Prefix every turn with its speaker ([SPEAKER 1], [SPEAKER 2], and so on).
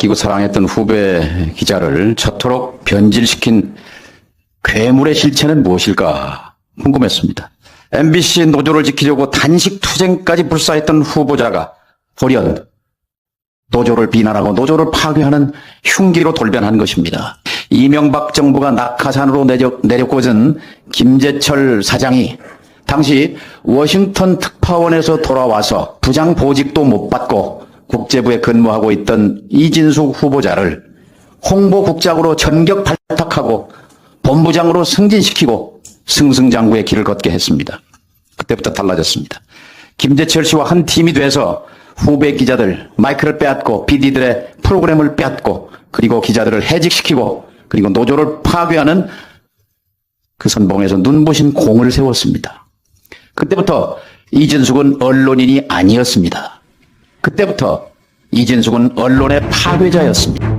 [SPEAKER 1] 아끼고 사랑했던 후배 기자를 저토록 변질시킨 괴물의 실체는 무엇일까 궁금했습니다. MBC 노조를 지키려고 단식 투쟁까지 불사했던 후보자가 돌연 노조를 비난하고 노조를 파괴하는 흉기로 돌변한 것입니다. 이명박 정부가 낙하산으로 내려꽂은 김재철 사장이 당시 워싱턴 특파원에서 돌아와서 부장 보직도 못 받고 국제부에 근무하고 있던 이진숙 후보자를 홍보국장으로 전격 발탁하고 본부장으로 승진시키고 승승장구의 길을 걷게 했습니다. 그때부터 달라졌습니다. 김재철 씨와 한 팀이 돼서 후배 기자들 마이크를 빼앗고 PD들의 프로그램을 빼앗고 그리고 기자들을 해직시키고 그리고 노조를 파괴하는 그 선봉에서 눈부신 공을 세웠습니다. 그때부터 이진숙은 언론인이 아니었습니다. 그때부터 이진숙은 언론의 파괴자였습니다.